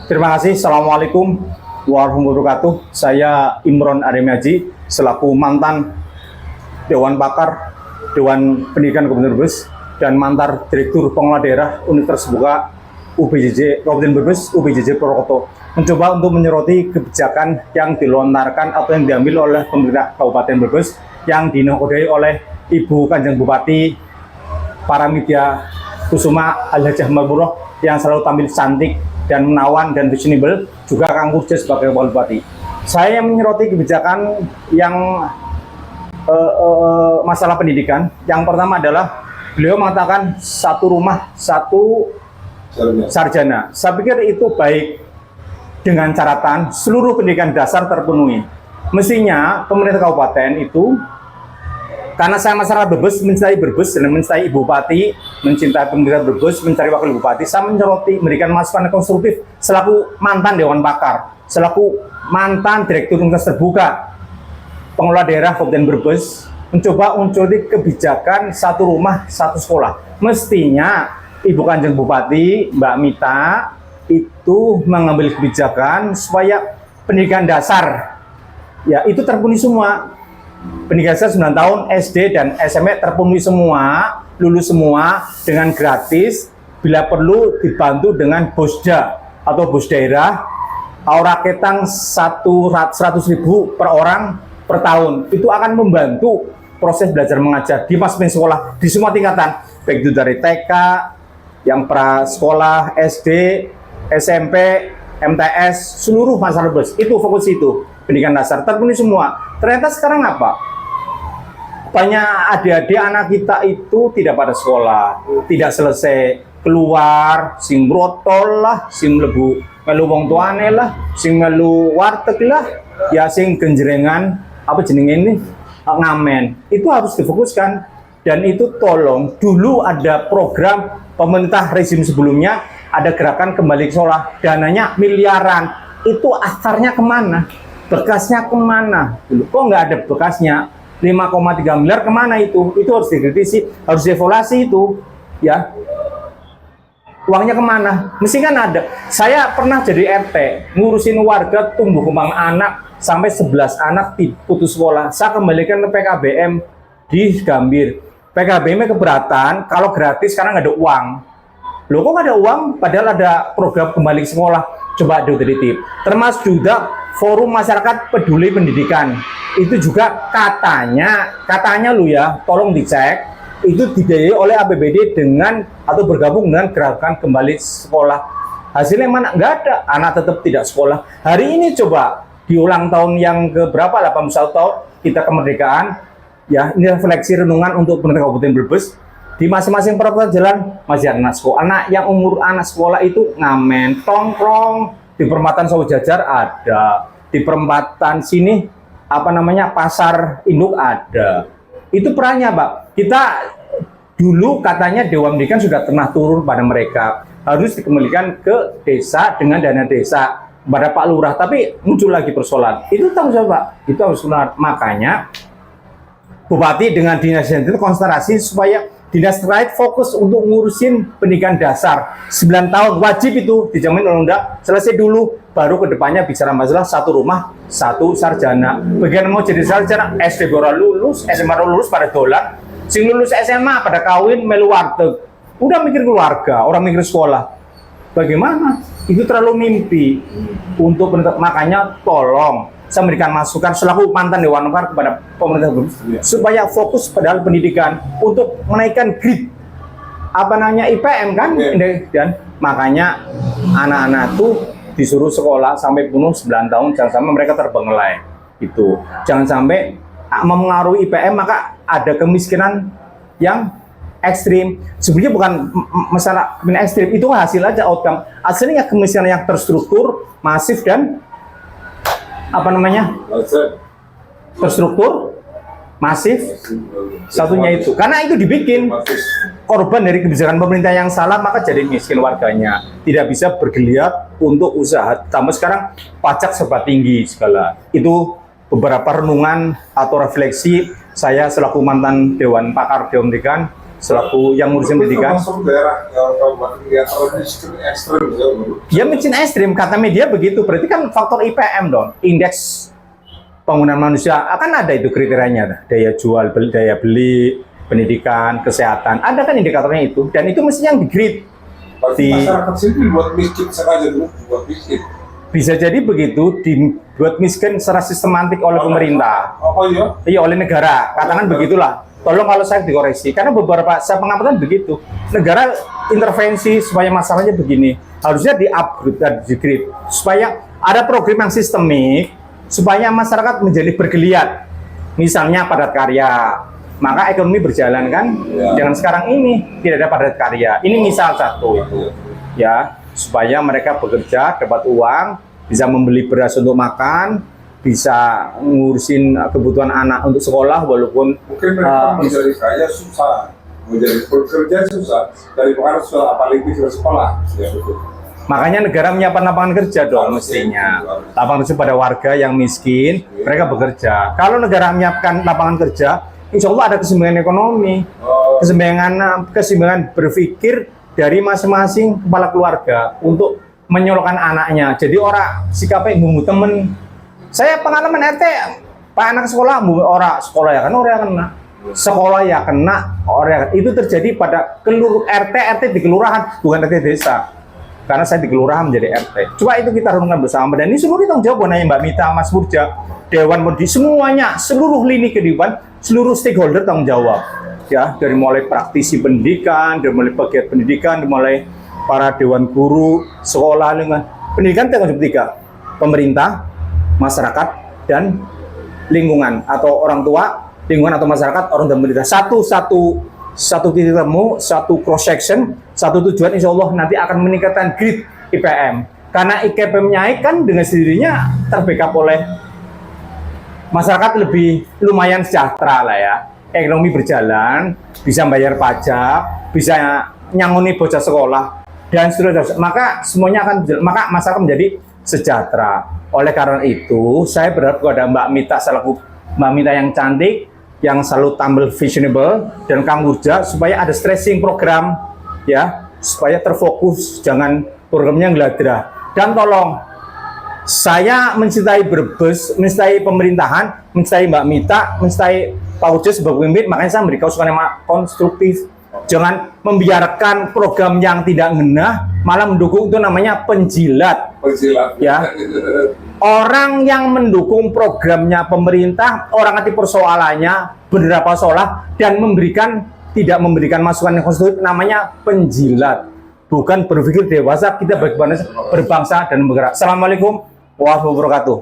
Terima kasih. Assalamualaikum warahmatullahi wabarakatuh. Saya Imron Aremiaji selaku mantan Dewan Pakar Dewan Pendidikan Kabupaten Brebes dan mantan Direktur Pengelola Daerah Universitas Terbuka UPJJ Kabupaten Brebes UPJJ Purwokerto mencoba untuk menyoroti kebijakan yang dilontarkan atau yang diambil oleh pemerintah Kabupaten Brebes yang dinakodai oleh Ibu Kanjeng Bupati Paramitya Kusuma Al-Hajah Marburoh yang selalu tampil cantik dan menawan dan fashionable, juga Kang Kurja sebagai Wakil Bupati. Saya menyoroti kebijakan yang masalah pendidikan. Yang pertama adalah beliau mengatakan satu rumah satu sarjana. Saya pikir itu baik dengan catatan seluruh pendidikan dasar terpenuhi. Mestinya pemerintah kabupaten itu, karena saya masyarakat Brebes, mencintai Brebes dan mencintai Ibu Bupati, mencintai pemerintah Brebes, mencari Wakil Bupati, saya menyoroti memberikan masukan konstruktif selaku mantan Dewan Pakar, selaku mantan Direktur Universitas Terbuka Pengelola Daerah Kabupaten Brebes, mencoba menyoroti kebijakan satu rumah satu sekolah. Mestinya Ibu Kanjeng Bupati Mbak Mita itu mengambil kebijakan supaya pendidikan dasar ya itu terpenuhi semua. Pendidikan dasar 9 tahun SD dan SMP terpenuhi semua, lulus semua dengan gratis, bila perlu dibantu dengan bosda atau bos daerah, aura ketang 100.000 per orang per tahun. Itu akan membantu proses belajar mengajar di masing-masing sekolah di semua tingkatan, baik itu dari TK, yang pra sekolah, SD, SMP, MTS, seluruh masyarakat Brebes. Itu fokus itu, pendidikan dasar terpenuhi semua. Ternyata sekarang apa? Banyak adik-adik anak kita itu tidak pada sekolah, tidak selesai, keluar, sing brotol lah, sing mlebu melu wong tuane lah, sing melu warteg lah, ya sing genjrengan apa jenenge ini ngamen. Itu harus difokuskan, dan itu tolong dulu ada program pemerintah rezim sebelumnya, ada gerakan kembali ke sekolah, dananya miliaran. Itu asarnya kemana? Bekasnya kemana? Kok nggak ada bekasnya? 5,3 miliar kemana itu? Itu harus dikritisi, harus dievaluasi itu, ya. Uangnya kemana? Mesti kan ada. Saya pernah jadi RT, ngurusin warga tumbuh kembang anak sampai 11 anak putus sekolah. Saya kembalikan ke PKBM di Gambir. PKBM-nya keberatan kalau gratis karena nggak ada uang. Loh, kok nggak ada uang? Padahal ada program kembali ke sekolah. Coba diteliti. Termasuk juga Forum Masyarakat Peduli Pendidikan. Itu juga katanya lu ya, tolong dicek, itu dibiayai oleh APBD dengan atau bergabung dengan gerakan kembali sekolah. Hasilnya mana? Nggak ada. Anak tetap tidak sekolah. Hari ini coba di ulang tahun yang ke berapa? 81 tahun kita kemerdekaan. Ya, ini refleksi renungan untuk pemerintah Kabupaten Brebes. Di masing-masing perempatan jalan masih ada anak sekolah. Anak yang umur anak sekolah itu ngamen, tongkrong. Di perempatan Sawah Jajar ada. Di perempatan sini, apa namanya, Pasar Induk ada. Itu perannya, Pak. Kita dulu katanya Dewan Pendidikan sudah pernah turun pada mereka. Harus dikembalikan ke desa dengan dana desa pada Pak Lurah. Tapi muncul lagi persoalan. Itu tanggung jawab, Pak. Itu harus benar. Makanya Bupati dengan dinas itu konsentrasi supaya dinas terkait fokus untuk ngurusin pendidikan dasar 9 tahun wajib itu dijamin undang-undang, selesai dulu baru kedepannya bicara masalah satu rumah satu sarjana. Bagaimana mau jadi sarjana? SD baru lulus, SMA baru lulus pada dolar, sing lulus SMA pada kawin melu warteg, udah mikir keluarga, orang mikir sekolah. Bagaimana? Itu terlalu mimpi untuk makanya tolong saya memberikan masukan selaku mantan Dewan Pakar kepada pemerintah supaya fokus pada pendidikan untuk menaikkan grade apa namanya IPM kan, dan makanya anak-anak tuh disuruh sekolah sampai penuh 9 tahun, jangan sampai mereka terbengkelai. Itu jangan sampai mempengaruhi IPM, maka ada kemiskinan yang ekstrim. Sebenarnya bukan masalah ekstrim, itu hasil aja outcome. Hasilnya kemiskinan yang terstruktur, masif, dan apa namanya, terstruktur, masif. Satunya itu, karena itu dibikin korban dari kebijakan pemerintah yang salah, maka jadi miskin warganya, tidak bisa bergeliat untuk usaha. Tambah sekarang pajak serba tinggi segala. Itu beberapa renungan atau refleksi saya selaku mantan Dewan Pakar Dewan Pendidikan selaku yang ngurusin pendidikan. Termasuk daerah kabupaten yang termiskin ekstrim Ya miskin ekstrim, kata media begitu. Berarti kan faktor IPM dong, indeks pembangunan manusia. Akan ada itu kriterianya, daya jual, daya beli, pendidikan, kesehatan. Ada kan indikatornya itu, dan itu mesti yang di-grade. Masyarakat sini buat miskin sengaja dulu, buat miskin. Bisa jadi begitu, dibuat miskin secara sistematik oleh pemerintah. Apa ya? Iya, oleh negara. Katakan begitulah. Tolong kalau saya dikoreksi, karena beberapa saya pengamatan begitu. Negara intervensi supaya masalahnya begini. Harusnya di-upgrade dan di-grade supaya ada program yang sistemik supaya masyarakat menjadi bergeliat. Misalnya padat karya, maka ekonomi berjalan kan. Ya. Jangan sekarang ini tidak ada padat karya. Ini misal satu itu. Ya, supaya mereka bekerja, dapat uang, bisa membeli beras untuk makan, bisa ngurusin kebutuhan anak untuk sekolah, walaupun mungkin mereka menjadi kaya susah, menjadi bekerja susah, daripada susah apalagi sudah sekolah. Ya, betul. Makanya negara menyiapkan lapangan kerja dong mestinya. Lapangan kerja pada warga yang miskin, mereka bekerja. Kalau negara menyiapkan lapangan kerja, insya Allah ada keseimbangan ekonomi, keseimbangan berpikir dari masing-masing kepala keluarga untuk menyolokkan anaknya. Jadi orang sikapnya bumbu temen. Saya pengalaman RT, Pak anak sekolah, orang sekolah ya kan orang kena, sekolah ya kena orang. Itu terjadi pada RT di kelurahan, bukan RT desa. Karena saya di kelurahan menjadi RT. Coba itu kita renungkan bersama. Dan ini seluruh tanggung jawab nanya Mbak Mita, Mas Burja, Dewan Mudi, semuanya, seluruh lini kehidupan, seluruh stakeholder tanggung jawab. Ya, dari mulai praktisi pendidikan, dari mulai pegiat pendidikan, dari mulai para dewan guru, sekolah, lingkungan. Pendidikan tanggung jawab 3. Pemerintah, masyarakat, dan lingkungan atau orang tua, lingkungan atau masyarakat, orang dan pemerintah. Satu titik temu, satu cross section, satu tujuan, insya Allah nanti akan meningkatkan grade IPM. Karena IPM naik kan dengan sendirinya terbackup oleh masyarakat lebih lumayan sejahtera lah ya. Ekonomi berjalan, bisa bayar pajak, bisa nyangoni bocah sekolah, dan seterusnya. Maka semuanya akan berjalan, maka masyarakat menjadi sejahtera. Oleh karena itu, saya berharap kepada Mbak Mita selaku Mbak Mita yang cantik, yang selalu tampil fashionable, dan Kang Burja supaya ada stressing program ya, supaya terfokus, jangan programnya ngeladrah. Dan tolong, saya mencintai Brebes, mencintai pemerintahan, mencintai Mbak Mita, mencintai Pak Burja sebagai pemimpin, makanya saya memberi kausukan yang konstruktif. Jangan membiarkan program yang tidak ngena, malah mendukung, itu namanya penjilat. Penjilat. Ya. Orang yang mendukung programnya pemerintah, orang ngerti persoalannya, benar apa salah, dan tidak memberikan masukan yang konstruktif, namanya penjilat. Bukan berpikir dewasa, kita bagaimana berbangsa dan bergerak. Assalamualaikum warahmatullahi wabarakatuh.